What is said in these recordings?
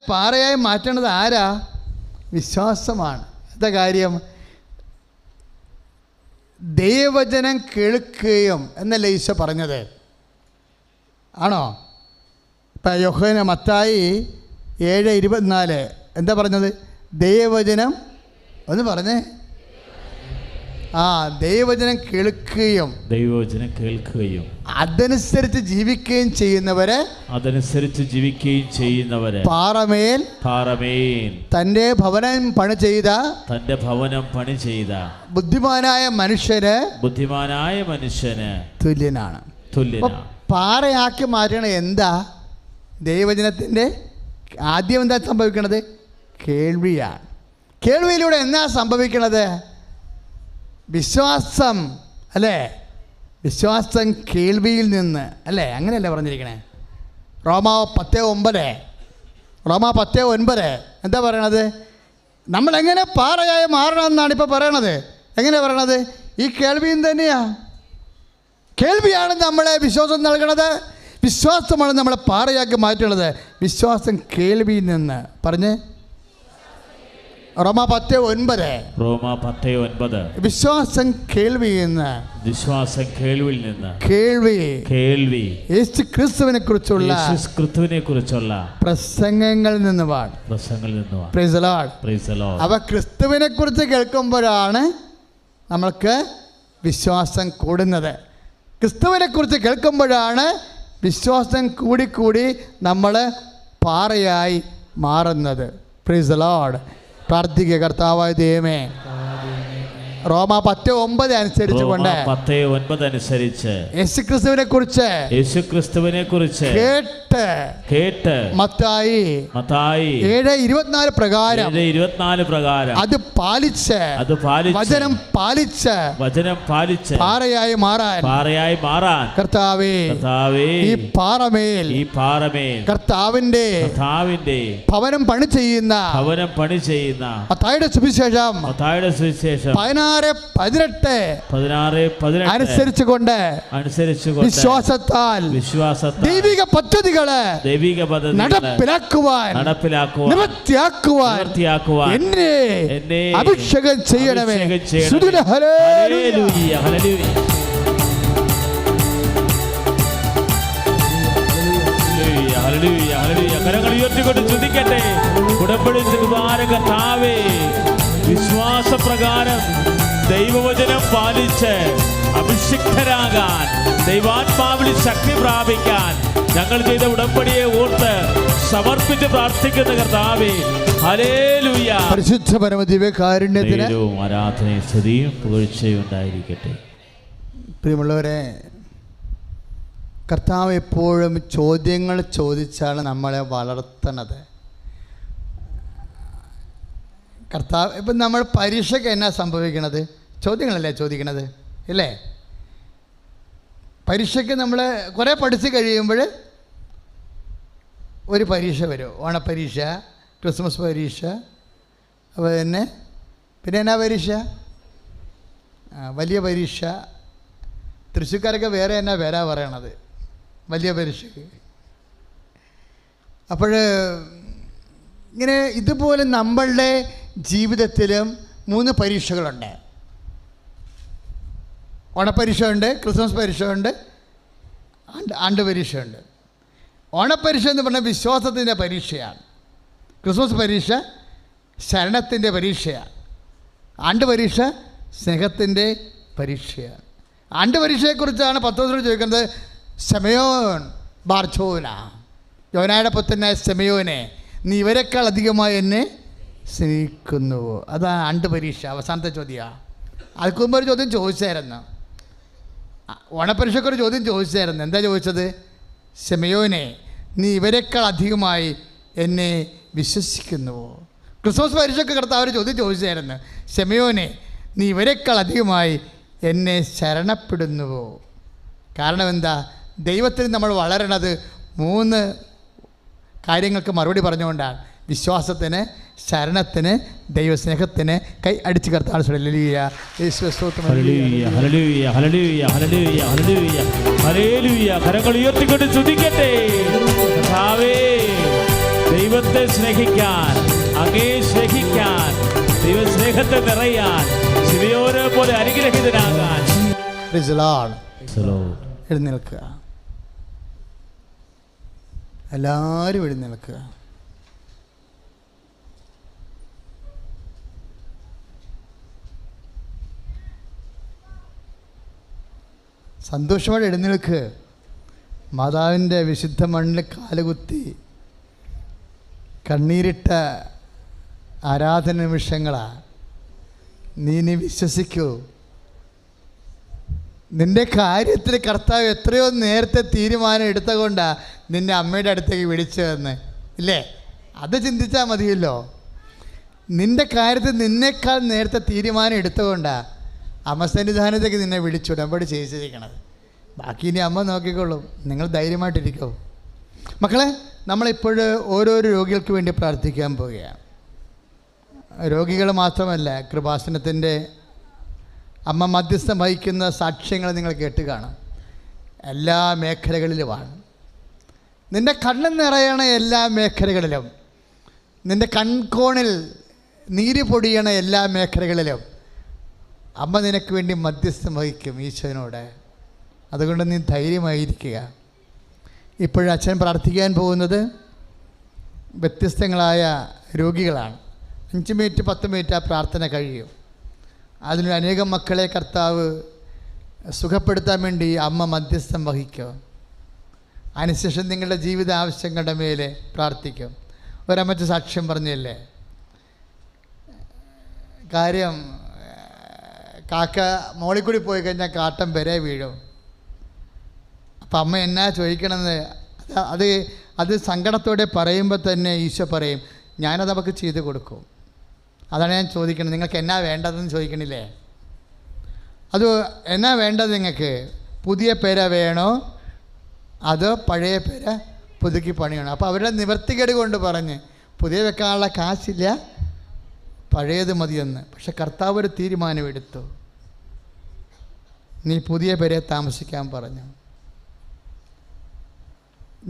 പാറയായി മാറ്റേണ്ടത് ആരാ? വിശ്വാസമാണ്. എന്താ കാര്യം? ദൈവവചനം കേൾക്കുകയും എന്നല്ലേ ഈശോ പറഞ്ഞത്? ആണോ? ഇപ്പം മത്തായി 7:24 എന്താ പറഞ്ഞത്? ദൈവവചനം ഒന്ന് പറഞ്ഞേ. ദൈവവചനം കേൾക്കുകയും അതനുസരിച്ച് ജീവിക്കുകയും ചെയ്യുന്നവരെ പാറമേൽ തന്റെ ഭവനം പണി ചെയ്ത ബുദ്ധിമാനായ മനുഷ്യന് തുല്യനാണ്. പാറയാക്കി മാറ്റണ എന്താ? ദൈവവചനത്തിന്റെ ആദ്യം എന്താ സംഭവിക്കണത്? കേൾവിയാണ്. കേൾവിയിലൂടെ എന്താ സംഭവിക്കണത്? വിശ്വാസം അല്ലേ? വിശ്വാസം കേൾവിയിൽ നിന്ന് അല്ലേ? അങ്ങനെയല്ലേ പറഞ്ഞിരിക്കണേ? റോമാ 10:9 എന്താ പറയണത്? നമ്മളെങ്ങനെ പാറയായി മാറണമെന്നാണ് ഇപ്പോൾ പറയണത്. എങ്ങനെയാണ് പറയണത്? ഈ കേൾവിയും തന്നെയാണ്. കേൾവിയാണ് നമ്മളെ വിശ്വാസം നൽകണത്. വിശ്വാസമാണ് നമ്മളെ പാറയാക്കി മാറ്റുന്നത്. വിശ്വാസം കേൾവിയിൽ നിന്ന് പറഞ്ഞ് റോമാ 10:9 വിശ്വാസം കേൾവിയിൽ നിന്ന് കേൾവി യേശു ക്രിസ്തുവിനെ കുറിച്ചുള്ള പ്രസംഗങ്ങളിൽ നിന്ന് പ്രൈസ് ദി ലോർഡ്. അവ ക്രിസ്തുവിനെ കുറിച്ച് കേൾക്കുമ്പോഴാണ് നമ്മൾക്ക് വിശ്വാസം കൂടുന്നത്. ക്രിസ്തുവിനെ കുറിച്ച് കേൾക്കുമ്പോഴാണ് വിശ്വാസം കൂടി നമ്മൾ പാറയായി മാറുന്നത്. Praise the Lord. പ്രാർത്ഥിക്കുക. കർത്താവായ ദൈവമേ, റോമാ 10:9 അനുസരിച്ച് യേശുക്രിസ്തുവിനെ കുറിച്ച് കേട്ട് മത്തായി 7:24 പ്രകാരം അത് പാലിച്ച് വചനം പാലിച്ച് പാറയായി മാറാൻ കർത്താവേ ഈ പാറമേൽ കർത്താവിന്റെ ഭവനം പണി ചെയ്യുന്ന മത്തായിയുടെ സുവിശേഷം 16:18 അനുസരിച്ചുകൊണ്ട് വിശ്വാസത്താൽ ദൈവിക പദ്ധതികളെ നടപ്പിലാക്കുവാൻ നിവൃത്തിയാക്കുവാൻ എന്നെ അഭിഷേകം ചെയ്യണമേ. ഹല്ലേലൂയ. കരങ്ങൾ ഉയർത്തിക്കൊണ്ട് സ്തുതിക്കട്ടെ. ഉടമ്പടി കർത്താവേ, വിശ്വാസപ്രകാരം ദൈവവചനം പാലിച്ച് അഭിഷിക്തരാകാൻ, ദൈവാത്മാവിൽ ശക്തി പ്രാപിക്കാൻ ഞങ്ങൾ ചെയ്ത ഉടമ്പടിയെ ഓർത്ത് സമർപ്പിച്ച് പ്രാർത്ഥിക്കുന്ന കർത്താവേ, ഹല്ലേലൂയ. പരിശുദ്ധ പരമദിവ്യകാരുണ്യത്തിന് ആരാധനയും സ്തുതിയും പുകഴ്ചയും ഉണ്ടായിരിക്കട്ടെ. പ്രിയമുള്ളവരെ, കർത്താവ് എപ്പോഴും ചോദ്യങ്ങൾ ചോദിച്ചാണ് നമ്മളെ വളർത്തണത്. കർത്താവ് ഇപ്പം നമ്മൾ പരീക്ഷയ്ക്ക് എന്നാ സംഭവിക്കണത്? ചോദ്യങ്ങളല്ലേ ചോദിക്കണത്, ഇല്ലേ? പരീക്ഷയ്ക്ക് നമ്മൾ കുറേ പഠിച്ച് കഴിയുമ്പോൾ ഒരു പരീക്ഷ വരും. ഓണപ്പരീക്ഷ, ക്രിസ്മസ് പരീക്ഷ, അപ്പോൾ പിന്നെ എന്നാ പരീക്ഷ? വലിയ പരീക്ഷ. തൃശ്ശൂർക്കാരൊക്കെ വേറെ എന്നാ പേരാ പറയണത് വലിയ പരീക്ഷയ്ക്ക്. അപ്പോൾ ഇങ്ങനെ ഇതുപോലെ നമ്മളുടെ ജീവിതത്തിലും 3 പരീക്ഷകളുണ്ട്. ഓണപ്പരീക്ഷ ഉണ്ട്, ക്രിസ്മസ് പരീക്ഷ ഉണ്ട്, ആണ്ട് പരീക്ഷയുണ്ട്. ഓണപ്പരീക്ഷ എന്ന് പറഞ്ഞാൽ വിശ്വാസത്തിൻ്റെ പരീക്ഷയാണ്. ക്രിസ്മസ് പരീക്ഷ ശരണത്തിൻ്റെ പരീക്ഷയാണ്. ആണ്ട് പരീക്ഷ സ്നേഹത്തിൻ്റെ പരീക്ഷയാണ്. ആണ്ട് പരീക്ഷയെക്കുറിച്ചാണ് പത്രോസിനോട് ചോദിക്കുന്നത്. ശമയോൻ ബാർച്ചോന, യോനായുടെ പുത്രനായ ശമയോനെ, നീ ഇവരെക്കാൾ അധികമായി എന്നെ സ്നേഹിക്കുന്നുവോ? അതാണ് ആണ്ട് പരീക്ഷ. അവസാനത്തെ ചോദ്യമാണ്. അതിന് മുമ്പ് ഒരു ചോദ്യം ചോദിച്ചായിരുന്നു. ഓണപരീക്ഷയ്ക്കൊരു ചോദ്യം ചോദിച്ചായിരുന്നു. എന്താ ചോദിച്ചത്? ശമയോനെ, നീ ഇവരെക്കാൾ അധികമായി എന്നെ വിശ്വസിക്കുന്നുവോ? ക്രിസ്മസ് പരീക്ഷയ്ക്ക് കർത്താവ് ഒരു ചോദ്യം ചോദിച്ചായിരുന്നു. ശമയോനെ, നീ ഇവരെക്കാൾ അധികമായി എന്നെ ശരണപ്പെടുന്നുവോ? കാരണം എന്താ? ദൈവത്തിൽ നമ്മൾ വളരണത് 3 കാര്യങ്ങൾക്ക് മറുപടി പറഞ്ഞുകൊണ്ടാണ്. വിശ്വാസത്തിന്, ശരണത്തിന്, ദൈവസ്നേഹത്തിന്. കൈ അടിച്ച് കർത്താവ് കരങ്ങൾ ഉയർത്തിക്കൊണ്ട് സ്തുതിക്കട്ടെ. ദൈവത്തെ സ്നേഹിക്കാൻ, അങ്ങേ സ്നേഹിക്കാൻ, ദൈവസ്നേഹത്തെ നിറയാൻ, ശിവയോരെ പോലെ അനുഗ്രഹീതനാകാൻ. Praise the Lord. എഴുന്നേൽക്കുക. എല്ലാവരും എഴുന്നേൽക്കുക. സന്തോഷത്തോടെ എഴുന്നേൽക്ക്. മാതാവിൻ്റെ വിശുദ്ധ മണ്ണിൽ കാലുകുത്തി കണ്ണീരിട്ട ആരാധന നിമിഷങ്ങളാണ്. നീ വിശ്വസിക്കൂ, നിന്റെ കാര്യത്തിൽ കർത്താവ് എത്രയോ നേരത്തെ തീരുമാനം എടുത്തുകൊണ്ടാണ് നിന്നെ അമ്മയുടെ അടുത്തേക്ക് വിളിച്ചതെന്ന് ഇല്ലേ? അത് ചിന്തിച്ചാൽ മതിയല്ലോ. നിന്റെ കാര്യത്തിൽ നിന്നേക്കാൾ നേരത്തെ തീരുമാനം എടുത്തുകൊണ്ടാണ് അമ്മ സന്നിധാനത്തേക്ക് നിന്നെ വിളിച്ചു ഉടമ്പടി ചെയ്യിച്ചിരിക്കണത്. ബാക്കി ഇനി അമ്മ നോക്കിക്കോളും. നിങ്ങൾ ധൈര്യമായിട്ടിരിക്കോ. മക്കളെ, നമ്മളിപ്പോഴ് ഓരോരോ രോഗികൾക്ക് വേണ്ടി പ്രാർത്ഥിക്കാൻ പോവുകയാണ്. രോഗികൾ മാത്രമല്ല, കൃപാസനത്തിൻ്റെ അമ്മ മധ്യസ്ഥം വഹിക്കുന്ന സാക്ഷ്യങ്ങൾ നിങ്ങൾ കേട്ട് കാണും. എല്ലാ മേഖലകളിലുമാണ്. നിൻ്റെ കണ്ണ് നിറയണ എല്ലാ മേഖലകളിലും, നിൻ്റെ കൺകോണിൽ നീര് പൊടിയണ എല്ലാ മേഖലകളിലും അമ്മ നിനക്ക് വേണ്ടി മധ്യസ്ഥം വഹിക്കും ഈശോനോട്. അതുകൊണ്ട് നീ ധൈര്യമായിരിക്കുക. ഇപ്പോഴും അച്ഛൻ പ്രാർത്ഥിക്കാൻ പോകുന്നത് വ്യത്യസ്തങ്ങളായ രോഗികളാണ്. 5 മിനിറ്റ് 10 മിനിറ്റ് ആ പ്രാർത്ഥന കഴിയും. അതിന് അനേകം മക്കളെ കർത്താവ് സുഖപ്പെടുത്താൻ വേണ്ടി അമ്മ മധ്യസ്ഥം വഹിക്കും. അതിനുശേഷം നിങ്ങളുടെ ജീവിത ആവശ്യങ്ങളുടെ മേലെ പ്രാർത്ഥിക്കും. ഒരമ്മച്ച സാക്ഷ്യം പറഞ്ഞല്ലേ, കാര്യം കാക്ക മോളിൽ കൂടി പോയി കഴിഞ്ഞാൽ കാട്ടം വരെ വീഴും. അപ്പം അമ്മ എന്നാ ചോദിക്കണമെന്ന് അത് സങ്കടത്തോടെ പറയുമ്പോൾ തന്നെ ഈശോ പറയും, ഞാനത് അവർക്ക് ചെയ്ത് കൊടുക്കും. അതാണ് ഞാൻ ചോദിക്കുന്നത്. നിങ്ങൾക്ക് എന്നാ വേണ്ടതെന്ന് ചോദിക്കണില്ലേ? അത് എന്നാ വേണ്ടത് നിങ്ങൾക്ക്? പുതിയ പേര വേണോ അതോ പഴയ പേര പുതുക്കി പണിയണോ? അപ്പോൾ അവരുടെ നിവർത്തികേട് കൊണ്ട് പറഞ്ഞ് പുതിയ വെക്കാനുള്ള കാശില്ല, പഴയത് മതിയെന്ന്. പക്ഷെ കർത്താവ് ഒരു തീരുമാനമെടുത്തു. നീ പുതിയ പേരെ താമസിക്കാൻ പറഞ്ഞു.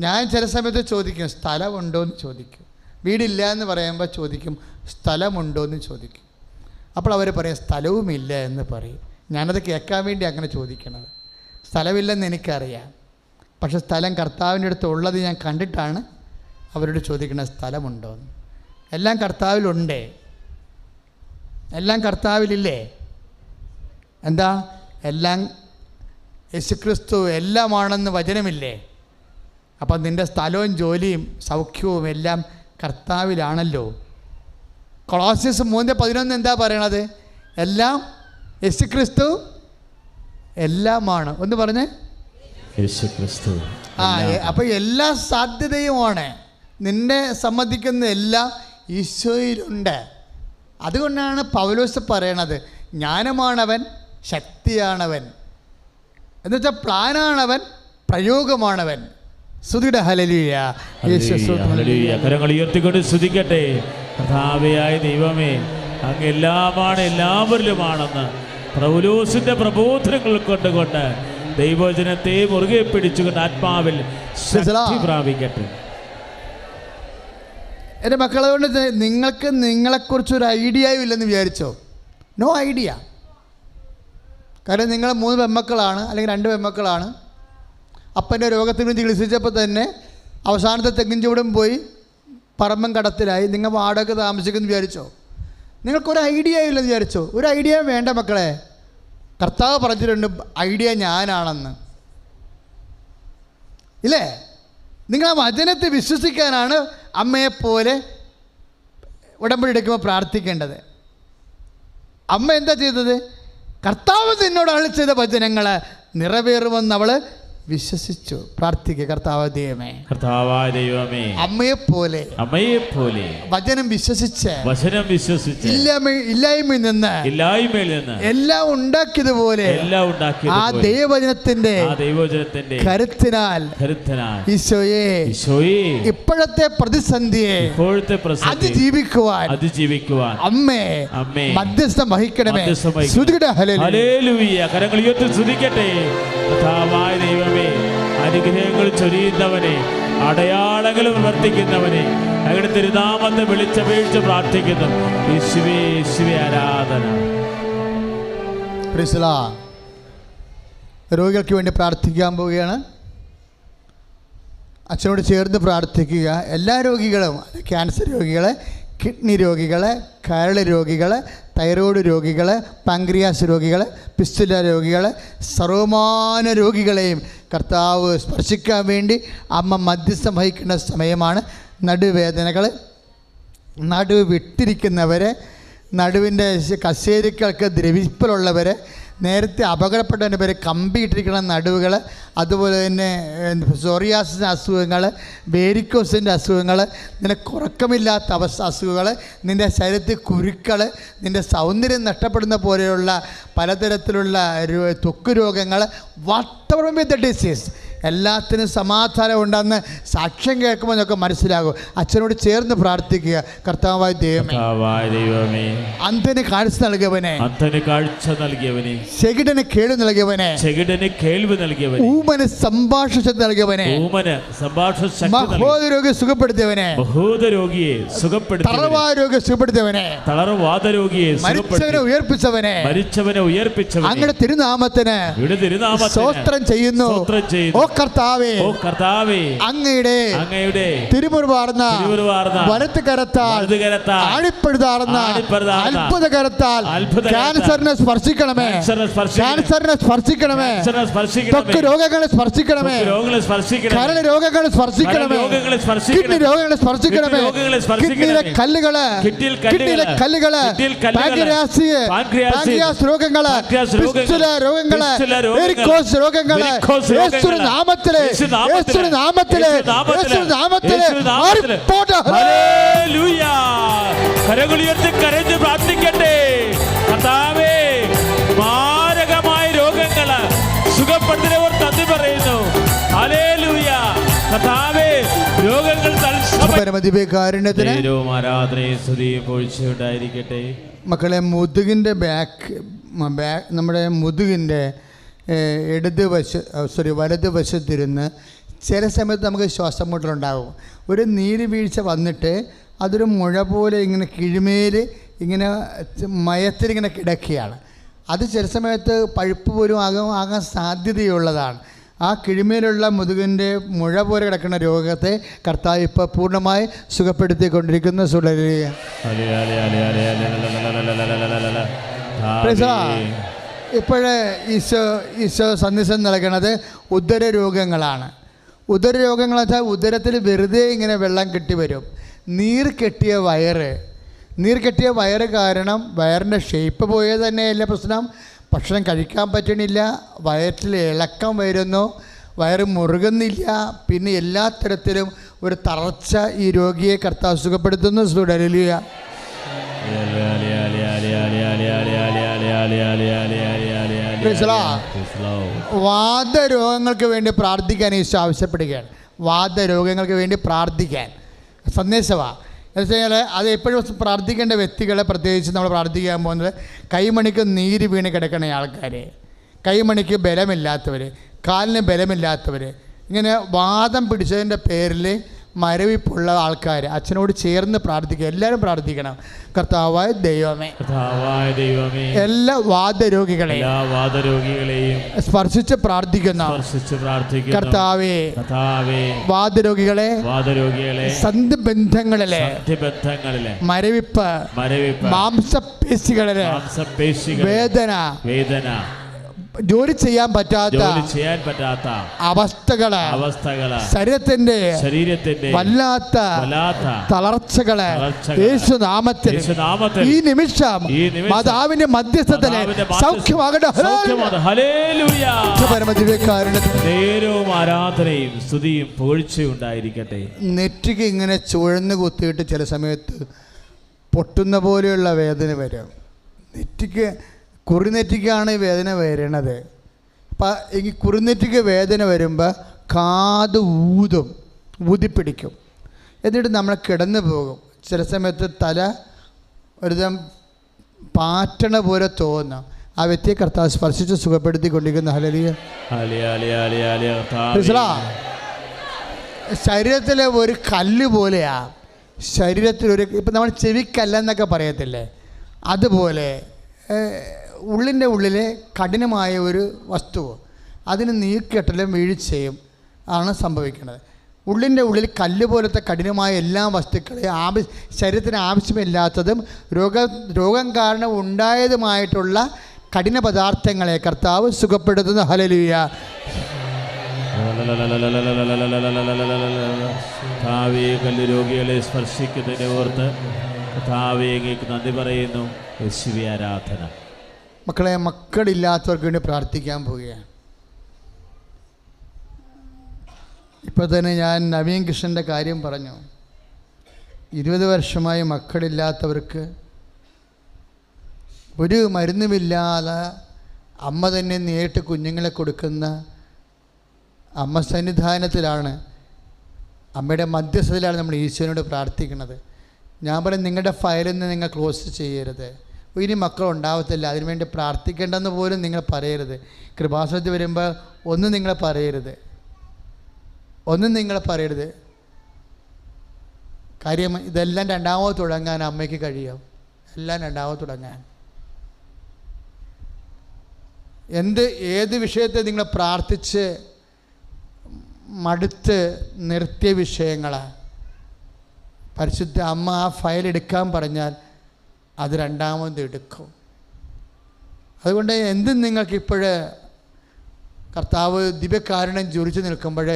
ഞാൻ ചില സമയത്ത് ചോദിക്കും, സ്ഥലമുണ്ടോ എന്ന് ചോദിക്കും. വീടില്ല എന്ന് പറയുമ്പോൾ ചോദിക്കും, സ്ഥലമുണ്ടോ എന്ന് ചോദിക്കും. അപ്പോൾ അവർ പറയും സ്ഥലവുമില്ല എന്ന് പറയും. ഞാനത് കേൾക്കാൻ വേണ്ടി അങ്ങനെ ചോദിക്കണത്. സ്ഥലമില്ലെന്ന് എനിക്കറിയാം, പക്ഷെ സ്ഥലം കർത്താവിൻ്റെ അടുത്ത് ഉള്ളത് ഞാൻ കണ്ടിട്ടാണ് അവരോട് ചോദിക്കുന്നത് സ്ഥലമുണ്ടോ എന്ന്. എല്ലാം കർത്താവിലുണ്ടേ, എല്ലാം കർത്താവിലില്ലേ? എന്താ? എല്ലാം യേശുക്രിസ്തു എല്ലാമാണെന്ന് വചനമില്ലേ? അപ്പം നിൻ്റെ സ്ഥലവും ജോലിയും സൗഖ്യവും എല്ലാം കർത്താവിലാണല്ലോ. കൊളോസ്യസ് 3:11 എന്താ പറയണത്? എല്ലാം യേശുക്രിസ്തു എല്ലാമാണ്. ഒന്ന് പറഞ്ഞേ, യേശുക്രിസ്തു. അപ്പം എല്ലാ സാധ്യതയുമാണ്. നിന്നെ സംബന്ധിക്കുന്ന എല്ലാം ഈശോയിലുണ്ട്. അതുകൊണ്ടാണ് പൗലോസ് പറയണത്, ജ്ഞാനമാണവൻ, ശക്തിയാണവൻ, എന്നുവെച്ചാൽ പ്ലാനാണവൻ, പ്രയോഗമാണവൻ. സ്തുതിയുടെ ഹല്ലേലൂയ. കരങ്ങൾ ഉയർത്തിക്കൊണ്ട് സ്തുതിക്കട്ടെ. കർത്താവേ ദൈവമേ, അങ്ങ് എല്ലാമാണ്, എല്ലാവരിലുമാണെന്ന് പൗലോസിന്റെ പ്രബോധനങ്ങൾ കൊണ്ടുകൊണ്ട് ദൈവവചനത്തെ മുറുകെ പിടിച്ചുകൊണ്ട് ആത്മാവിൽ ശക്തി പ്രാപിക്കട്ടെ. എൻ്റെ മക്കളെ കൊണ്ട് നിങ്ങൾക്ക് നിങ്ങളെക്കുറിച്ചൊരു ഐഡിയയും ഇല്ലെന്ന് വിചാരിച്ചോ? No idea. കാരണം നിങ്ങൾ 3 പെൺമക്കളാണ്, അല്ലെങ്കിൽ 2 പെൺമക്കളാണ്. അപ്പൻ്റെ രോഗത്തിന് ചികിത്സിച്ചപ്പോൾ തന്നെ അവസാനത്തെ തെങ്ങിൻ ചൂടും പോയി പറമ്പൻ കടത്തിലായി. നിങ്ങൾ വാടക താമസിക്കുമെന്ന് വിചാരിച്ചോ? നിങ്ങൾക്കൊരു ഐഡിയ ഇല്ലെന്ന് വിചാരിച്ചോ? ഒരു ഐഡിയ വേണ്ട മക്കളെ. കർത്താവ് പറഞ്ഞിട്ടുണ്ട് ഐഡിയ ഞാനാണെന്ന്, ഇല്ലേ? നിങ്ങൾ ആ വചനത്തെ വിശ്വസിക്കാനാണ് അമ്മയെപ്പോലെ ഉടമ്പടി എടുക്കുമ്പോൾ പ്രാർത്ഥിക്കേണ്ടത്. അമ്മ എന്താ ചെയ്തത്? കർത്താവ് നിന്നോട് അരുളി ചെയ്ത വചനങ്ങൾ നിറവേറുമെന്ന് അവൾ വിശ്വസിച്ചു. പ്രാർത്ഥിക്കുക, കർത്താവ് ദൈവമേ, കർത്താവായ ദൈവമേ, അമ്മയെപ്പോലെ വചനം വിശ്വസിച്ച് ഇല്ലായ്മയിൽ നിന്ന് എല്ലാം ഉണ്ടാക്കിയതുപോലെ ആ ദൈവവചനത്തിന്റെ കരുത്തിനാൽ ഈശോയെ ഇപ്പോഴത്തെ പ്രതിസന്ധിയെ അതിജീവിക്കുവാൻ അമ്മേ മധ്യസ്ഥം വഹിക്കണമേ. ഹല്ലേലൂയ. കരങ്ങൾ ഉയർത്തി സ്തുതിക്കട്ടെ. കർത്താവായ ദൈവമേ, അനുഗ്രഹങ്ങൾ ചൊരിയുന്നവനെ, അടയാളങ്ങൾ പ്രവർത്തിക്കുന്നവനെ, അങ്ങയുടെ തിരുനാമത്തെ വിളിച്ചപേക്ഷിച്ച് പ്രാർത്ഥിക്കുന്നു. യേശുവേ, യേശുവേ ആരാധന. Praise the Lord. രോഗികൾക്ക് വേണ്ടി പ്രാർത്ഥിക്കാൻ പോവുകയാണ്. അച്ഛനോട് ചേർന്ന് പ്രാർത്ഥിക്കുക. എല്ലാ രോഗികളും, ക്യാൻസർ രോഗികൾ, കിഡ്നി രോഗികൾ, കരൾ രോഗികൾ, തൈറോയ്ഡ് രോഗികൾ, പാൻക്രിയാസ് രോഗികൾ, പിസ്തുല രോഗികൾ, സർവമാന രോഗികളെയും കർത്താവ് സ്പർശിക്കാൻ വേണ്ടി അമ്മ മധ്യസ്ഥം വഹിക്കുന്ന സമയമാണ്. നടുവേദനകൾ, നടുവ് വിട്ടിരിക്കുന്നവർ, നടുവിൻ്റെ കശേരുക്കൾക്ക് ദ്രവിപ്പലുള്ളവർ, നേരത്തെ അപകടപ്പെട്ടവർ, കമ്പിയിട്ടിരിക്കുന്ന നടുവുകൾ, അതുപോലെ തന്നെ സോറിയാസിൻ്റെ അസുഖങ്ങൾ, വേരിക്കോസിൻ്റെ അസുഖങ്ങൾ, നിനക്ക് ഉറക്കമില്ലാത്ത അസുഖങ്ങൾ, നിൻ്റെ ശരീരത്തിൽ കുരുക്കൾ, നിൻ്റെ സൗന്ദര്യം നഷ്ടപ്പെടുന്ന പോലെയുള്ള പലതരത്തിലുള്ള ത്വക്ക് രോഗങ്ങൾ, what ever with the disease, എല്ലാത്തിനും സമാധാനം ഉണ്ടെന്ന് സാക്ഷ്യം കേൾക്കുമ്പോൾ നമുക്ക് മനസ്സിലാകും. അച്ഛനോട് ചേർന്ന് പ്രാർത്ഥിക്കുക. കർത്താവായ ദൈവമേ, അന്ധന് കാഴ്ച നൽകിയവനെ, ചെകിടന് കേൾവി നൽകിയവനെ, ഊമന് സംഭാഷണ ശക്തി നൽകിയവനെ, മഹോദരോഗിയെ സുഖപ്പെടുത്തിയവനെ, തളർവാരോഗിയെ സുഖപ്പെടുത്തിയവനെ, മരിച്ചവനെ ഉയർപ്പിച്ചവനെ, അങ്ങയുടെ തിരുനാമത്തിന് സ്തോത്രം ചെയ്യുന്നു. ഓ കർത്താവേ, അങ്ങയുടെ തിരുമുറിവാർന്ന വലത്ത് കരത്താൽ ആണിപ്പെടുത്താർന്ന അത്ഭുത കരത്താൽ ക്യാൻസറിനെ സ്പർശിക്കണമേ, ക്യാൻസറിനെ സ്പർശിക്കണമേ, ത്വക്ക് രോഗങ്ങളെ സ്പർശിക്കണമേ, കരൾ രോഗങ്ങളെ സ്പർശിക്കണമേ, കിഡ്നി രോഗങ്ങളെ സ്പർശിക്കണമേ, കിഡ്നിയിലെ കല്ലുകള്, കിഡ്നിയിലെ കല്ലുകള്, പാൻക്രിയാസ് രോഗങ്ങള്, പിസ്തുല രോഗങ്ങള്, വെരിക്കോസ് രോഗങ്ങള്, യേശുവിന്റെ നാമത്തിലെ, യേശുവിന്റെ നാമത്തിലെ, യേശുവിന്റെ നാമത്തിലെ മാറിപ്പോട്ടെ. ഹല്ലേലൂയ. കരങ്ങളുയർത്തി കരഞ്ഞ് പ്രാർത്ഥിക്കട്ടെ. കർത്താവേ, മാരകമായ രോഗങ്ങള് സുഖപ്പെടുത്തിയവർ നന്ദി പറയുന്നു. ഹല്ലേലൂയ. കർത്താവേ, രോഗങ്ങൾ പരമദിവ്യകാരുണ്യത്തിന് ആരാധനയും സ്തുതിയും പൊഴിച്ചുണ്ടായിരിക്കട്ടെ. മക്കളെ, മുതുകിൻ്റെ നമ്മുടെ മുതുകിൻ്റെ വലതുവശത്തിരുന്ന് ചില സമയത്ത് നമുക്ക് ശ്വാസം മുട്ടലുണ്ടാകും. ഒരു നീര് വീഴ്ച വന്നിട്ട് അതൊരു മുഴ പോലെ ഇങ്ങനെ കിഴിമേൽ ഇങ്ങനെ മയത്തിലിങ്ങനെ കിടക്കുകയാണ്. അത് ചില സമയത്ത് പഴുപ്പ് പോലും ആകാൻ സാധ്യതയുള്ളതാണ്. ആ കിഴിമേലുള്ള മുതുകിൻ്റെ മുഴ പോലെ കിടക്കുന്ന രോഗത്തെ കർത്താവ് ഇപ്പോൾ പൂർണ്ണമായി സുഖപ്പെടുത്തിക്കൊണ്ടിരിക്കുന്ന സുളരിയ. ഇപ്പോഴേ ഈശോ സന്ദേശം നൽകുന്നത് ഉദര രോഗങ്ങളാണ്. ഉദര രോഗങ്ങൾ വെച്ചാൽ ഉദരത്തിൽ വെറുതെ ഇങ്ങനെ വെള്ളം കെട്ടി വരും. നീർ കെട്ടിയ വയറ് കാരണം വയറിൻ്റെ ഷേപ്പ് പോയത് തന്നെയല്ല പ്രശ്നം, ഭക്ഷണം കഴിക്കാൻ പറ്റണില്ല, വയറ്റിൽ ഇളക്കം വരുന്നു, വയറ് മുറുകുന്നില്ല, പിന്നെ എല്ലാ തരത്തിലും ഒരു തളർച്ച ഈ രോഗിയെ കർത്താവ് സുഖപ്പെടുത്തുന്നു. ഹല്ലേലൂയ. വാദരോഗങ്ങൾക്ക് വേണ്ടി പ്രാർത്ഥിക്കാൻ ഈശോ ആവശ്യപ്പെടുകയാണ്. വാദരോഗങ്ങൾക്ക് വേണ്ടി പ്രാർത്ഥിക്കാൻ സന്ദേശമാണ്. എന്ന് വെച്ച് കഴിഞ്ഞാൽ അത് എപ്പോഴും പ്രാർത്ഥിക്കേണ്ട വ്യക്തികളെ പ്രത്യേകിച്ച് നമ്മൾ പ്രാർത്ഥിക്കാൻ പോകുന്നത് കൈമണിക്ക് നീര് വീണ് കിടക്കുന്ന ആൾക്കാർ, കൈമണിക്ക് ബലമില്ലാത്തവർ, കാലിന് ബലമില്ലാത്തവർ, ഇങ്ങനെ വാദം പിടിച്ചതിൻ്റെ പേരിൽ മരവിപ്പുള്ള ആൾക്കാർ അച്ഛനോട് ചേർന്ന് പ്രാർത്ഥിക്കുക. എല്ലാവരും പ്രാർത്ഥിക്കണം. കർത്താവായ ദൈവമേ, എല്ലാ വാദരോഗികളെയും സ്പർശിച്ച് പ്രാർത്ഥിക്കുന്ന കർത്താവേ, വാദരോഗികളെ സന്ധിബന്ധങ്ങളിലെ മരവിപ്പ്, മാംസപേശികളിലെ വേദന, ജോലി ചെയ്യാൻ പറ്റാത്ത അവസ്ഥകള്, ശരീരത്തിന്റെ വല്ലാത്ത തളർച്ചകളെ യേശുനാമത്തിൽ ഈ നിമിഷം മാതാവിന്റെ മധ്യസ്ഥത്തിലെ സൗഖ്യമാകട്ടെ. ആരാധനയും സ്തുതിയും പുകഴ്ചയുണ്ടായിരിക്കട്ടെ. നെറ്റിക്ക് ഇങ്ങനെ ചുഴന്ന് കുത്തിയിട്ട് ചില സമയത്ത് പൊട്ടുന്ന പോലെയുള്ള വേദന വരും. കുറുനെറ്റിക്കാണ് വേദന വരുന്നത്. അപ്പം ഈ കുറുനെറ്റിക്ക് വേദന വരുമ്പോൾ കാത് ഊതിപ്പിടിക്കും, എന്നിട്ട് നമ്മൾ കിടന്നു പോകും. ചില സമയത്ത് തല ഒരുതരം പാറ്റണ പോലെ തോന്നും. ആ വ്യക്തിയെ കർത്താവ് സ്പർശിച്ച് സുഖപ്പെടുത്തിക്കൊണ്ടിരിക്കുന്ന ഹല്ലേലൂയ. ശരീരത്തിലെ ഒരു കല്ല് പോലെയാ, ശരീരത്തിലൊരു, ഇപ്പം നമ്മൾ ചെവിക്കല്ലെന്നൊക്കെ പറയത്തില്ലേ, അതുപോലെ ഉള്ളിൻ്റെ ഉള്ളിലെ കഠിനമായ ഒരു വസ്തു അതിന് നീർക്കെട്ടലും വീഴ്ചയും ആണ് സംഭവിക്കുന്നത്. ഉള്ളിൻ്റെ ഉള്ളിൽ കല്ല് പോലത്തെ കഠിനമായ എല്ലാ വസ്തുക്കളെയും ശരീരത്തിന് ആവശ്യമില്ലാത്തതും രോഗം കാരണം ഉണ്ടായതുമായിട്ടുള്ള കഠിന പദാർത്ഥങ്ങളെ കർത്താവ് സുഖപ്പെടുത്തുന്നു. ഹല്ലേലൂയ. കല്ല് രോഗികളെ സ്പർശിക്കുന്നതിനെ ഓർത്ത് കർത്താവേക്ക് നന്ദി പറയുന്നു. യേശുവേ ആരാധന. മക്കളെ, മക്കളില്ലാത്തവർക്ക് വേണ്ടി പ്രാർത്ഥിക്കാൻ പോവുകയാണ്. ഇപ്പോൾ തന്നെ ഞാൻ നവീൻ കൃഷ്ണൻ്റെ കാര്യം പറഞ്ഞു. 20 വർഷമായി മക്കളില്ലാത്തവർക്ക് ഒരു മരുന്നുമില്ലാതെ അമ്മ തന്നെ നേരിട്ട് കുഞ്ഞുങ്ങളെ കൊടുക്കുന്ന അമ്മ സന്നിധാനത്തിലാണ്, അമ്മയുടെ മധ്യസ്ഥതയിലാണ് നമ്മൾ ഈശോനോട് പ്രാർത്ഥിക്കുന്നത്. ഞാൻ പറയും, നിങ്ങളുടെ ഫയലിൽ നിന്ന് നിങ്ങൾ ക്ലോസ് ചെയ്യരുത്. ഇനി മക്കളുണ്ടാവത്തില്ല, അതിനുവേണ്ടി പ്രാർത്ഥിക്കേണ്ടെന്ന് പോലും നിങ്ങൾ പറയരുത്. കൃപാസനത്തിൽ വരുമ്പോൾ ഒന്നും നിങ്ങൾ പറയരുത്. കാര്യം ഇതെല്ലാം രണ്ടാമത് തുടങ്ങാൻ അമ്മയ്ക്ക് കഴിയും. എല്ലാം രണ്ടാമത് തുടങ്ങാൻ. ഏത് വിഷയത്തെ നിങ്ങൾ പ്രാർത്ഥിച്ച് മടുത്ത് നിർത്തിയ വിഷയങ്ങളാണ്. പരിശുദ്ധ അമ്മ ആ ഫയൽ എടുക്കാൻ പറഞ്ഞാൽ അത് രണ്ടാമത് എടുക്കും. അതുകൊണ്ട് എന്തും നിങ്ങൾക്കിപ്പോൾ കർത്താവ് ദിവ്യകാരുണ്യം ജ്വലിച്ച് നിൽക്കുമ്പോൾ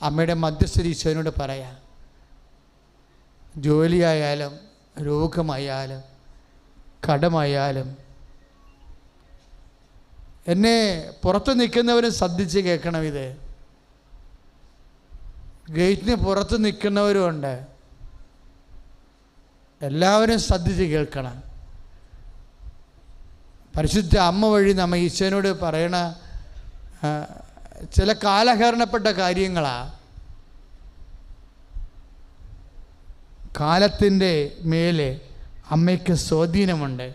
അമ്മയുടെ മധ്യസ്ഥ ഈശോനോട് പറയാം. ജോലിയായാലും രോഗമായാലും കടമായാലും. എന്നെ പുറത്ത് നിൽക്കുന്നവരും ശ്രദ്ധിച്ച് കേൾക്കണം. ഇത് ഗേറ്റിന് പുറത്ത് നിൽക്കുന്നവരുമുണ്ട്. എല്ലാവരും ശ്രദ്ധിച്ച് കേൾക്കണം. പരിശുദ്ധ അമ്മ വഴി നമ്മൾ ഈശോനോട് പറയണ ചില കാലഹരണപ്പെട്ട കാര്യങ്ങളാണ്. കാലത്തിൻ്റെ മേലെ അമ്മയ്ക്ക് സ്വാധീനമുണ്ട്.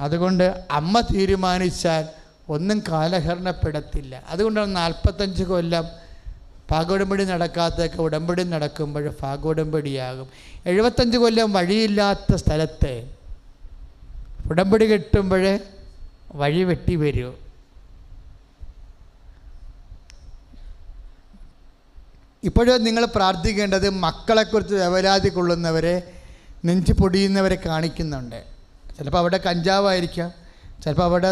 അതുകൊണ്ട് അമ്മ തീരുമാനിച്ചാൽ ഒന്നും കാലഹരണപ്പെടത്തില്ല. അതുകൊണ്ടാണ് 45 കൊല്ലം ഭാഗോടമ്പടി നടക്കാത്തൊക്കെ ഉടമ്പടി നടക്കുമ്പോൾ ഭാഗോടമ്പടിയാകും. 75 കൊല്ലം വഴിയില്ലാത്ത സ്ഥലത്ത് ഉടമ്പടി കെട്ടുമ്പോൾ വഴി വെട്ടി വരൂ. ഇപ്പോഴും നിങ്ങൾ പ്രാർത്ഥിക്കേണ്ടത് മക്കളെക്കുറിച്ച് വ്യവലാതി കൊള്ളുന്നവരെ, നെഞ്ചു പൊടിയുന്നവരെ കാണിക്കുന്നുണ്ട്. ചിലപ്പോൾ അവിടെ കഞ്ചാവായിരിക്കാം, ചിലപ്പോൾ അവിടെ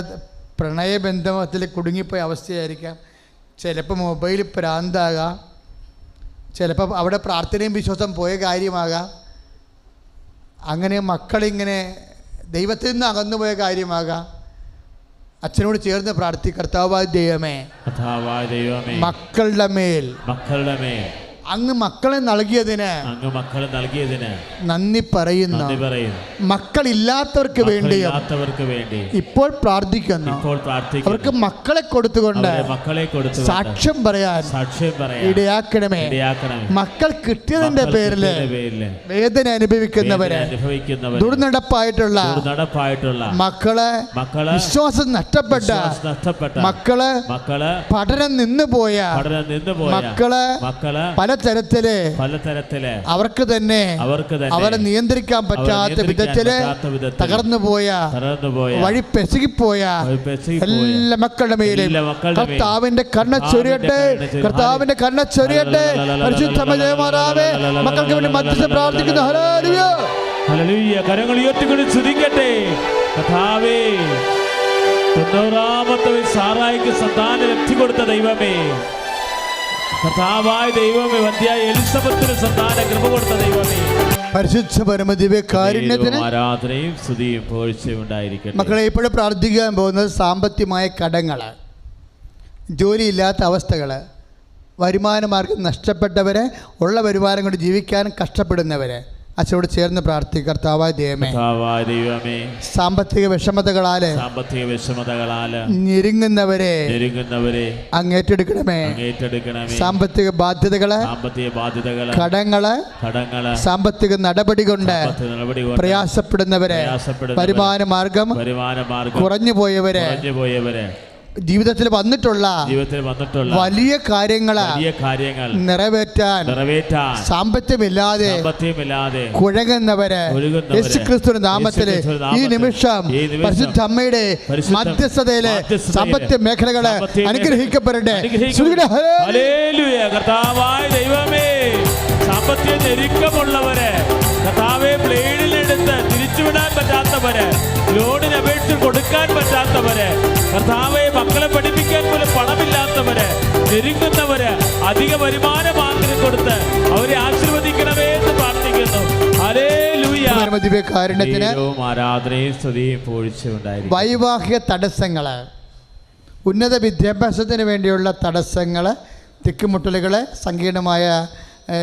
പ്രണയബന്ധത്തിൽ കുടുങ്ങിപ്പോയ അവസ്ഥയായിരിക്കാം, ചിലപ്പോൾ മൊബൈൽ പ്രാന്താകാം, ചിലപ്പോൾ അവിടെ പ്രാർത്ഥനയും വിശ്വാസം പോയ കാര്യമാകാം. അങ്ങനെ മക്കളിങ്ങനെ ദൈവത്തിൽ നിന്ന് അകന്നുപോയ കാര്യമാകാം. അച്ഛനോട് ചേർന്ന് കർത്താവായ ദൈവമേ, മക്കളുടെ മേൽ അങ്ങ് മക്കളെ നൽകിയതിന് നന്ദി പറയുന്നു. മക്കളില്ലാത്തവർക്ക് വേണ്ടി ഇപ്പോൾ പ്രാർത്ഥിക്കുന്നു. അവർക്ക് മക്കളെ കൊടുത്തുകൊണ്ട് സാക്ഷ്യം പറയാൻ ഇടയാക്കണമേ. മക്കൾ കിട്ടിയതിന്റെ പേരിൽ വേദന അനുഭവിക്കുന്നവരെ, ദുർനടപ്പായിട്ടുള്ള മക്കളെ, വിശ്വാസം നഷ്ടപ്പെട്ട മക്കളെ, പഠനം നിന്നുപോയ മക്കളെ, പലതരത്തില് അവർക്ക് തന്നെ അവരെ നിയന്ത്രിക്കാൻ പറ്റാത്ത വിധത്തില് തകർന്നുപോയ, വഴി പെശകിപ്പോയ എല്ലാ മക്കളുടെ മേലും കർത്താവിന്റെ കരുണ ചൊരിയട്ടെ. കർത്താവിന്റെ കരുണ ചൊരിയട്ടെ. പരിശുദ്ധമാതാവേ, മക്കൾക്ക് വേണ്ടി മധ്യസ്ഥ പ്രാർത്ഥിക്കുന്നു. Hallelujah, hallelujah. കരങ്ങൾ ഉയർത്തിക്കൊണ്ട് സ്തുതിക്കട്ടെ. കർത്താവേ, 90-ാമത്തെ സാറായിക്ക് സന്താനം എത്തിക്കൊടുത്ത ദൈവമേ, കർത്താവായ ദൈവമേ, വന്ധ്യായ എലിസബത്തിന് സന്താനം കൃപ കൊടുത്ത ദൈവമേ, പരിശുദ്ധ പരമദിവ്യകാരുണ്യത്തിന് ആരാധനയും സ്തുതിയും പുകഴ്ചയും ഉണ്ടായിരിക്കട്ടെ. മക്കളെ, ഇപ്പോഴും പ്രാർത്ഥിക്കാൻ പോകുന്നത് സാമ്പത്തികമായ കടങ്ങൾ, ജോലിയില്ലാത്ത അവസ്ഥകൾ, വരുമാനമാർഗം നഷ്ടപ്പെട്ടവരെ, ഉള്ള വരുമാനം കൊണ്ട് ജീവിക്കാൻ കഷ്ടപ്പെടുന്നവരെ അച്ഛനോട് ചേർന്ന് പ്രാർത്ഥിക്കുക. കർത്താവായ ദൈവമേ, സാമ്പത്തിക വിഷമതകളാല് ഞെരുങ്ങുന്നവരെ അങ്ങ് ഏറ്റെടുക്കണമേ. സാമ്പത്തിക ബാധ്യതകള്, കടങ്ങള്, സാമ്പത്തിക നടപടി കൊണ്ട് പ്രയാസപ്പെടുന്നവരെ, വരുമാന മാർഗം കുറഞ്ഞു പോയവരെ, ജീവിതത്തിൽ വന്നിട്ടുള്ള വലിയ കാര്യങ്ങൾ നിറവേറ്റാൻ സാമ്പത്തികമില്ലാതെ കുഴങ്ങുന്നവരെ യേശുക്രിസ്തുവിന്റെ നാമത്തില് ഈ നിമിഷം പരിശുദ്ധ അമ്മയുടെ മധ്യസ്ഥതയിലെ സാമ്പത്തിക മേഖലകളെ അനുഗ്രഹിക്കപ്പെടട്ടെ. സാമ്പത്തിക ഞെരുക്കമുള്ളവരെ കർത്താവെ ബ്ലേഡിലെടുത്ത് തിരിച്ചുവിടാൻ പറ്റാത്തവരെ, ലോണിന് അപേക്ഷ കൊടുക്കാൻ പറ്റാത്തവരെ, കർത്താവെ മക്കളെ പഠിപ്പിക്കാൻ പോലും പണമില്ലാത്തവരെ, ഞെരുങ്ങുന്നവര്, അധിക വരുമാന മാർഗം കൊടുത്ത് അവരെ ആശീർവദിക്കണമേ എന്ന് പ്രാർത്ഥിക്കുന്നു. വൈവാഹിക തടസ്സങ്ങള്, ഉന്നത വിദ്യാഭ്യാസത്തിന് വേണ്ടിയുള്ള തടസ്സങ്ങള്, തിക്കുമുട്ടലുകള്, സങ്കീർണമായ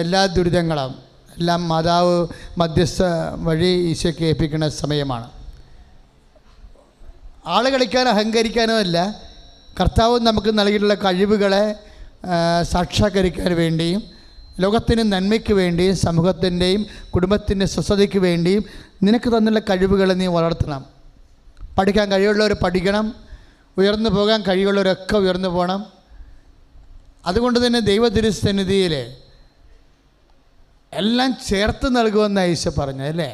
എല്ലാ ദുരിതങ്ങളും എല്ലാം മാതാവ് മധ്യസ്ഥ വഴി ഈശോയ്ക്ക് ഏൽപ്പിക്കുന്ന സമയമാണ്. ആള് കളിക്കാനോ അഹങ്കരിക്കാനോ അല്ല, കർത്താവ് നമുക്ക് നൽകിയിട്ടുള്ള കഴിവുകളെ സാക്ഷാത്കരിക്കാൻ വേണ്ടിയും ലോകത്തിന് നന്മയ്ക്ക് വേണ്ടിയും സമൂഹത്തിൻ്റെയും കുടുംബത്തിൻ്റെ സ്വസ്ഥതയ്ക്ക് വേണ്ടിയും നിനക്ക് തന്നുള്ള കഴിവുകളെ നീ വളർത്തണം. പഠിക്കാൻ കഴിവുള്ളവർ പഠിക്കണം, ഉയർന്നു പോകാൻ കഴിവുള്ളവരൊക്കെ ഉയർന്നു പോകണം. അതുകൊണ്ട് തന്നെ ദൈവതിരുസന്നിധിയിൽ എല്ലാം ചേർത്ത് നൽകുമെന്ന് ഈശോ പറഞ്ഞു അല്ലേ?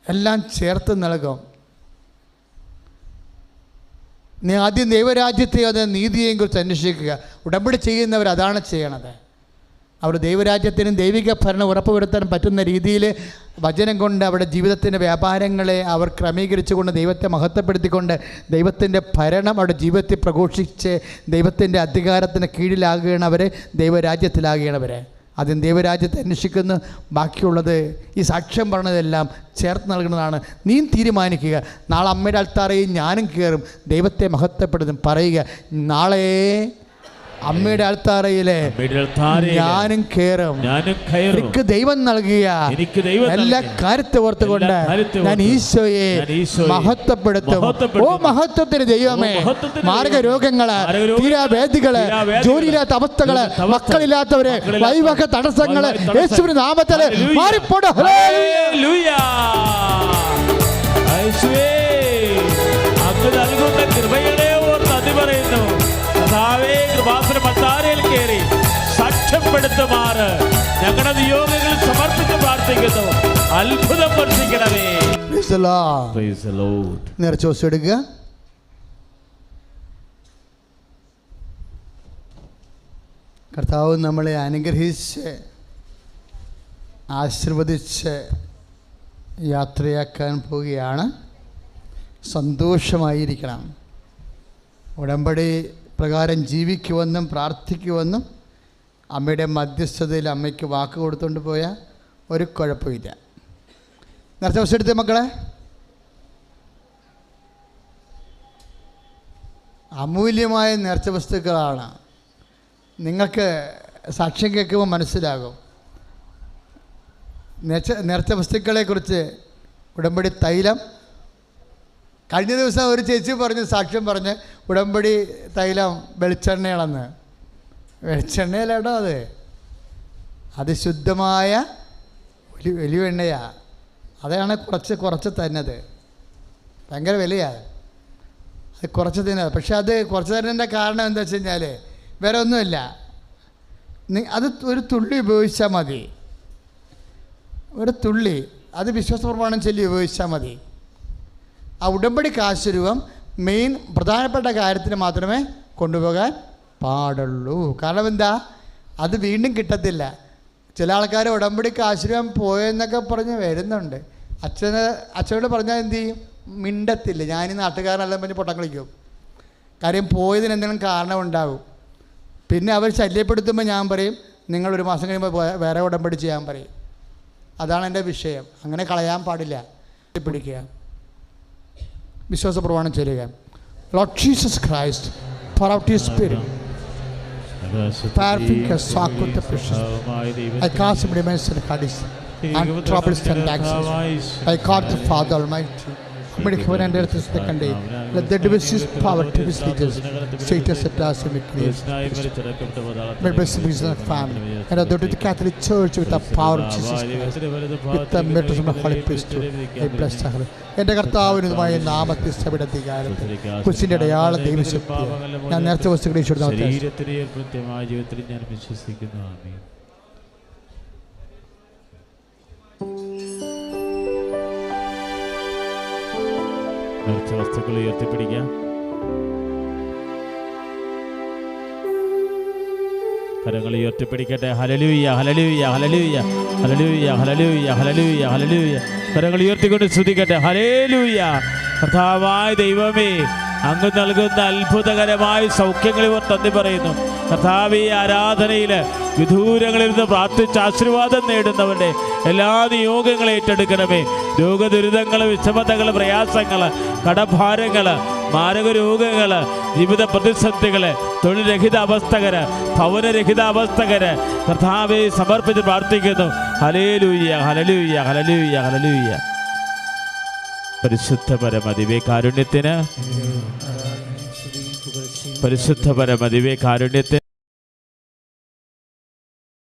എല്ലാം ചേർത്ത് നൽകും. നീ ആദ്യം ദൈവരാജ്യത്തെയോ അത് നീതിയെയും കുറിച്ച് അന്വേഷിക്കുക. ഉടമ്പടി ചെയ്യുന്നവർ അതാണ് ചെയ്യണത്. അവർ ദൈവരാജ്യത്തിനും ദൈവിക ഭരണം ഉറപ്പുവരുത്താൻ പറ്റുന്ന രീതിയിൽ വചനം കൊണ്ട് അവരുടെ ജീവിതത്തിൻ്റെ വ്യാപാരങ്ങളെ അവർ ക്രമീകരിച്ചുകൊണ്ട് ദൈവത്തെ മഹത്വപ്പെടുത്തിക്കൊണ്ട് ദൈവത്തിൻ്റെ ഭരണം അവരുടെ ജീവിതത്തിൽ പ്രഘോഷിച്ച് ദൈവത്തിൻ്റെ അധികാരത്തിന് കീഴിലാകുകയാണവരെ, ദൈവരാജ്യത്തിലാകുകയാണവരെ. ആദ്യം ദൈവരാജ്യത്തെ അന്വേഷിക്കുന്നു, ബാക്കിയുള്ളത് ഈ സാക്ഷ്യം പറഞ്ഞതെല്ലാം ചേർത്ത് നൽകുന്നതാണ്. നീ തീരുമാനിക്കുക. നാളെ അമ്മയുടെ അൾത്താറയിൽ ഞാനും കയറും, ദൈവത്തെ മഹത്വപ്പെടുത്തും. പറയുക, നാളെ അമ്മയുടെ അൾത്താറയിലെ ഞാനും കയറും, എനിക്ക് ദൈവം നൽകിയ എല്ലാ കാര്യത്തെ ഓർത്തുകൊണ്ട് ഞാൻ ഈശോയെ മഹത്വപ്പെടുത്തും. ഓ മഹത്വത്തിന് ദൈവമേ, മാർഗരോഗങ്ങള്, തീരാവേദികള്, ജോലിയില്ലാത്ത അവസ്ഥകള്, മക്കളില്ലാത്തവര്, വൈവാഹിക തടസ്സങ്ങള് യേശുവിന്റെ നാമത്തില് മാറിപ്പോട്ടെ. കൃപകളെ ഓർത്ത് നന്ദി പറയുന്നു. കൃപാസനമത്താരയിൽ കയറി സാക്ഷ്യപ്പെടുത്തുമാറ് ഞങ്ങളുടെ നിയോഗങ്ങൾ സമർപ്പിച്ച് പ്രാർത്ഥിക്കുന്നു. അത്ഭുതം വർഷിക്കണമേ. നേർച്ചോസെടുക്കുക. കർത്താവ് നമ്മളെ അനുഗ്രഹിച്ച് ആശീർവദിച്ച് യാത്രയാക്കാൻ പോവുകയാണ്. സന്തോഷമായിരിക്കണം. ഉടമ്പടി പ്രകാരം ജീവിക്കുമെന്നും പ്രാർത്ഥിക്കുമെന്നും അമ്മയുടെ മധ്യസ്ഥതയിൽ അമ്മയ്ക്ക് വാക്ക് കൊടുത്തുകൊണ്ട് പോയാൽ ഒരു കുഴപ്പമില്ല. നേരത്തെ ദിവസം എടുത്തേ മക്കളെ, അമൂല്യമായ നേർച്ച വസ്തുക്കളാണ്. നിങ്ങൾക്ക് സാക്ഷ്യം കേൾക്കുമ്പോൾ മനസ്സിലാകും. നേർച്ച വസ്തുക്കളെക്കുറിച്ച് ഉടമ്പടി തൈലം, കഴിഞ്ഞ ദിവസം ഒരു ചേച്ചി പറഞ്ഞ് സാക്ഷ്യം പറഞ്ഞ് ഉടമ്പടി തൈലം വെളിച്ചെണ്ണയാണെന്ന്. വെളിച്ചെണ്ണയല്ലേടോ അത് ശുദ്ധമായ ഒലിവെണ്ണയാണ്. അതാണ് കുറച്ച് തന്നത്. ഭയങ്കര വിലയാണ്. അത് കുറച്ച് തന്നത്. പക്ഷെ അത് കുറച്ച് തരുന്നതിൻ്റെ കാരണം എന്താ വെച്ച് കഴിഞ്ഞാൽ വേറെ ഒന്നുമില്ല, അത് ഒരു തുള്ളി ഉപയോഗിച്ചാൽ മതി. ഒരു തുള്ളി അത് വിശ്വാസപ്രമാണം ചൊല്ലി ഉപയോഗിച്ചാൽ മതി. ആ ഉടമ്പടി കാശുരൂപം മെയിൻ പ്രധാനപ്പെട്ട കാര്യത്തിന് മാത്രമേ കൊണ്ടുപോകാൻ പാടുള്ളൂ. കാരണം എന്താ, അത് വീണ്ടും കിട്ടത്തില്ല. ചില ആൾക്കാർ ഉടമ്പടി കാശുരൂപം പോയെന്നൊക്കെ പറഞ്ഞ് വരുന്നുണ്ട്. അച്ഛനോട് പറഞ്ഞാൽ എന്ത് ചെയ്യും? മിണ്ടത്തില്ല. ഞാനീ നാട്ടുകാരനെല്ലാം പറഞ്ഞ് പൊട്ടം കളിക്കും. കാര്യം പോയതിന് എന്തെങ്കിലും കാരണമുണ്ടാകും. പിന്നെ അവർ ശല്യപ്പെടുത്തുമ്പോൾ ഞാൻ പറയും, നിങ്ങൾ ഒരു മാസം കഴിയുമ്പോൾ വേറെ ഉടമ്പടി ചെയ്യാൻ പറയും. അതാണ് എൻ്റെ വിഷയം. അങ്ങനെ കളയാൻ പാടില്ല. പിടിക്കുക, വിശ്വാസ പ്രമാണം ചെയ്യുക. Lord Jesus Christ, pour out your spirit. Perfect as socket the precious. I cast him dimension Hadis and troubles and taxes. I call the Father Almighty, Medicavan and Earth second day. Let the divisive power to his leaders, status at last in the creation. May bless the business of family. And adore the Catholic Church with the power of Jesus Christ. With the miracles of the Holy Priesthood. I bless her. എൻ്റെ കർത്താവിനുമായ നാമത്തെ സഭയുടെ അധികാരത്തിൽ കുരിശിൻ്റെ അടയാളം ദൈവശക്തി ഞാൻ നേരത്തെ വസ്തുക്കളെ ജീവിതത്തിൽ ഞാൻ വിശ്വസിക്കുന്നു. ആമേൻ. നേർച്ച വസ്തുക്കൾ ഉയർത്തിപ്പിടിക്കാം. കരങ്ങൾ ഉയർത്തിപ്പിടിക്കട്ടെ. Hallelujah hallelujah hallelujah hallelujah hallelujah hallelujah hallelujah. കരങ്ങൾ ഉയർത്തിക്കൊണ്ട് സ്തുതിക്കട്ടെ. ഹല്ലേലൂയ. കർത്താവായ ദൈവമേ, അങ്ങ് നൽകുന്ന അത്ഭുതകരമായ സൗഖ്യങ്ങൾ ഇവർ തന്നി പറയുന്നു. കർത്താവേ, ആരാധനയിൽ വിദൂരങ്ങളിൽ നിന്ന് പ്രാർത്ഥിച്ച് ആശീർവാദം നേടുന്നവരുടെ എല്ലാ നിയോഗങ്ങളും ഏറ്റെടുക്കണമേ. രോഗദുരിതങ്ങൾ, വിഷമതകൾ, പ്രയാസങ്ങൾ, കടഭാരങ്ങൾ, മാരക രോഗങ്ങൾ, ജീവിത പ്രതിസന്ധികൾ, തൊഴിൽരഹിത അവസ്ഥകർ, ഭവനരഹിത അവസ്ഥകർ കർത്താവെ സമർപ്പിച്ച് പ്രാർത്ഥിക്കുന്നു. Hallelujah hallelujah hallelujah hallelujah. പരിശുദ്ധ പരമദിവ്യ കാരുണ്യത്തിന്, പരിശുദ്ധ പരമദിവ്യ കാരുണ്യത്തിന്